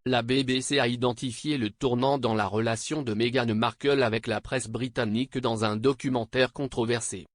La BBC a identifié le tournant dans la relation de Meghan Markle avec la presse britannique dans un documentaire controversé.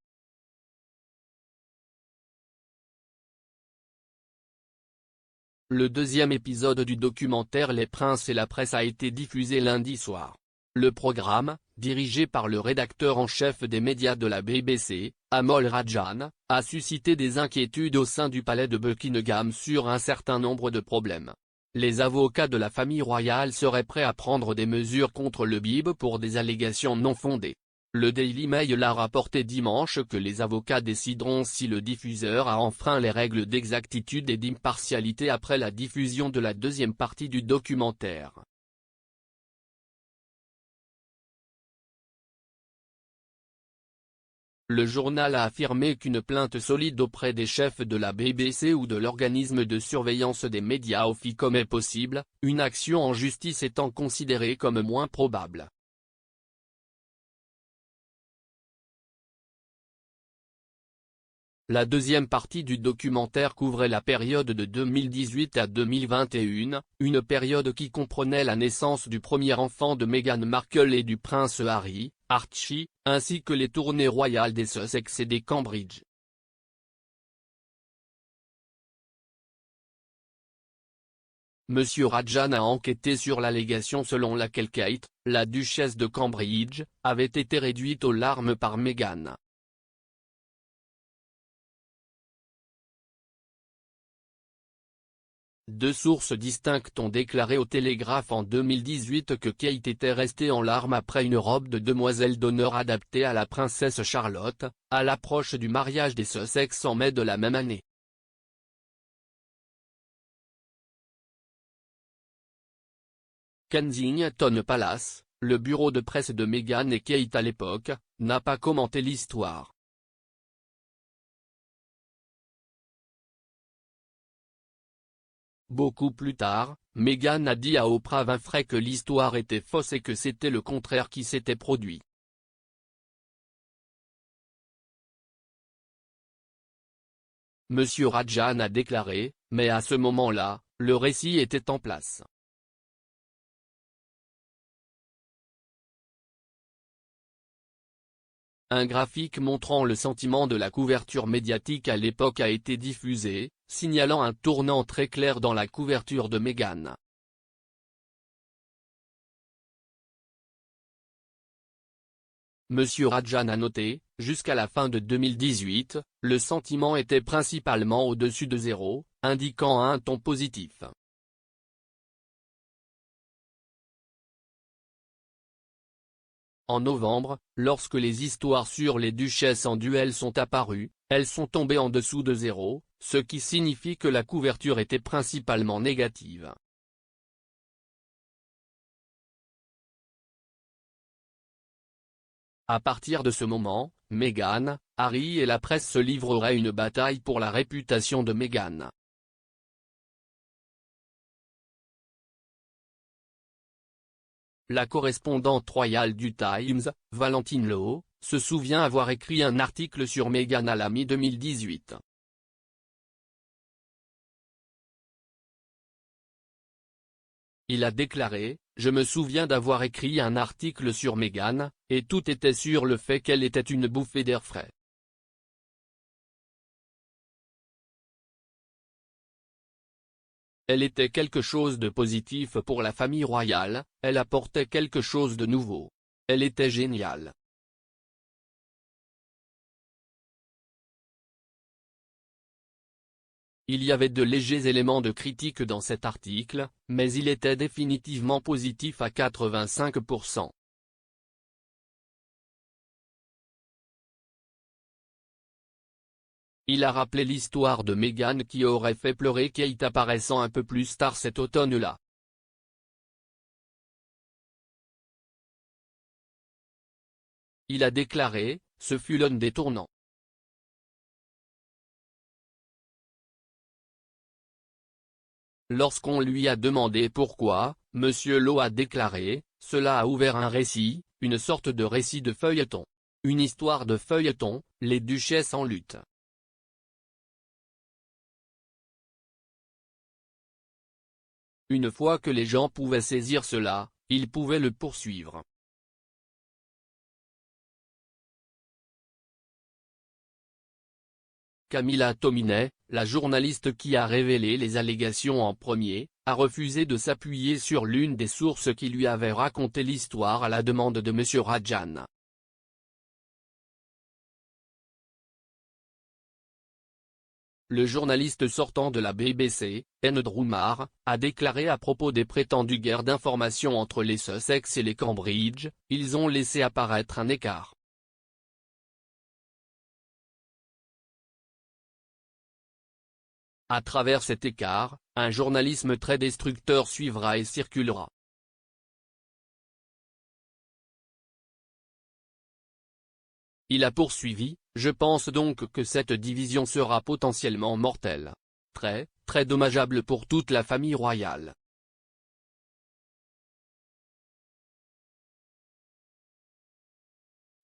Le deuxième épisode du documentaire Les Princes et la Presse a été diffusé lundi soir. Le programme, dirigé par le rédacteur en chef des médias de la BBC, Amol Rajan, a suscité des inquiétudes au sein du palais de Buckingham sur un certain nombre de problèmes. Les avocats de la famille royale seraient prêts à prendre des mesures contre le BIB pour des allégations non fondées. Le Daily Mail a rapporté dimanche que les avocats décideront si le diffuseur a enfreint les règles d'exactitude et d'impartialité après la diffusion de la deuxième partie du documentaire. Le journal a affirmé qu'une plainte solide auprès des chefs de la BBC ou de l'organisme de surveillance des médias Ofcom est possible, une action en justice étant considérée comme moins probable. La deuxième partie du documentaire couvrait la période de 2018 à 2021, une période qui comprenait la naissance du premier enfant de Meghan Markle et du prince Harry, Archie, ainsi que les tournées royales des Sussex et des Cambridge. Monsieur Rajan a enquêté sur l'allégation selon laquelle Kate, la duchesse de Cambridge, avait été réduite aux larmes par Meghan. Deux sources distinctes ont déclaré au Télégraphe en 2018 que Kate était restée en larmes après une robe de demoiselle d'honneur adaptée à la princesse Charlotte, à l'approche du mariage des Sussex en mai de la même année. Kensington Palace, le bureau de presse de Meghan et Kate à l'époque, n'a pas commenté l'histoire. Beaucoup plus tard, Meghan a dit à Oprah Winfrey que l'histoire était fausse et que c'était le contraire qui s'était produit. Monsieur Rajan a déclaré, mais à ce moment-là, le récit était en place. Un graphique montrant le sentiment de la couverture médiatique à l'époque a été diffusé, signalant un tournant très clair dans la couverture de Meghan. Monsieur Rajan a noté, jusqu'à la fin de 2018, le sentiment était principalement au-dessus de zéro, indiquant un ton positif. En novembre, lorsque les histoires sur les duchesses en duel sont apparues, elles sont tombées en dessous de zéro, ce qui signifie que la couverture était principalement négative. À partir de ce moment, Meghan, Harry et la presse se livreraient une bataille pour la réputation de Meghan. La correspondante royale du Times, Valentine Low, se souvient avoir écrit un article sur Meghan à la mi-2018. Il a déclaré, « Je me souviens d'avoir écrit un article sur Meghan, et tout était sur le fait qu'elle était une bouffée d'air frais. Elle était quelque chose de positif pour la famille royale, elle apportait quelque chose de nouveau. Elle était géniale. » Il y avait de légers éléments de critique dans cet article, mais il était définitivement positif à 85%. Il a rappelé l'histoire de Meghan qui aurait fait pleurer Kate apparaissant un peu plus tard cet automne-là. Il a déclaré, « Ce fut l'un des tournants. Lorsqu'on lui a demandé pourquoi, Monsieur Lowe a déclaré, « Cela a ouvert un récit, une sorte de récit de feuilleton. Une histoire de feuilleton, les duchesses en lutte. » Une fois que les gens pouvaient saisir cela, ils pouvaient le poursuivre. Camilla Tominey, la journaliste qui a révélé les allégations en premier, a refusé de s'appuyer sur l'une des sources qui lui avait raconté l'histoire à la demande de M. Rajan. Le journaliste sortant de la BBC, Andrew Marr, a déclaré à propos des prétendues guerres d'information entre les Sussex et les Cambridge, ils ont laissé apparaître un écart. À travers cet écart, un journalisme très destructeur suivra et circulera. Il a poursuivi, je pense donc que cette division sera potentiellement mortelle. Très dommageable pour toute la famille royale.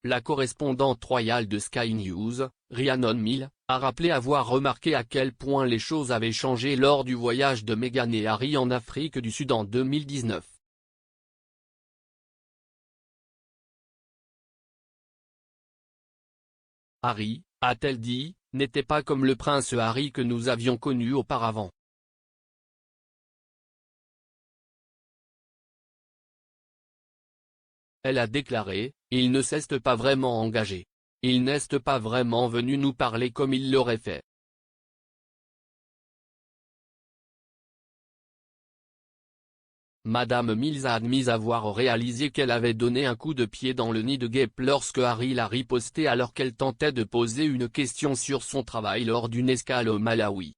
La correspondante royale de Sky News, Rhiannon Mill, a rappelé avoir remarqué à quel point les choses avaient changé lors du voyage de Meghan et Harry en Afrique du Sud en 2019. Harry, a-t-elle dit, n'était pas comme le prince Harry que nous avions connu auparavant. Elle a déclaré, il ne s'est pas vraiment engagé. Il n'est pas vraiment venu nous parler comme il l'aurait fait. Madame Mills a admis avoir réalisé qu'elle avait donné un coup de pied dans le nid de guêpe lorsque Harry l'a riposté alors qu'elle tentait de poser une question sur son travail lors d'une escale au Malawi.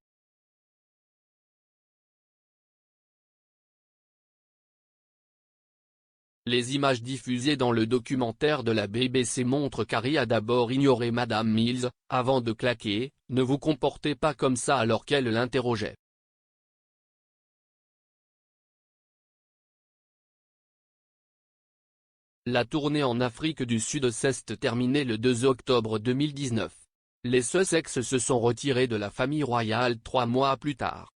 Les images diffusées dans le documentaire de la BBC montrent qu'Harry a d'abord ignoré Madame Mills, avant de claquer, « Ne vous comportez pas comme ça » alors qu'elle l'interrogeait. La tournée en Afrique du Sud s'est terminée le 2 octobre 2019. Les Sussex se sont retirés de la famille royale 3 mois plus tard.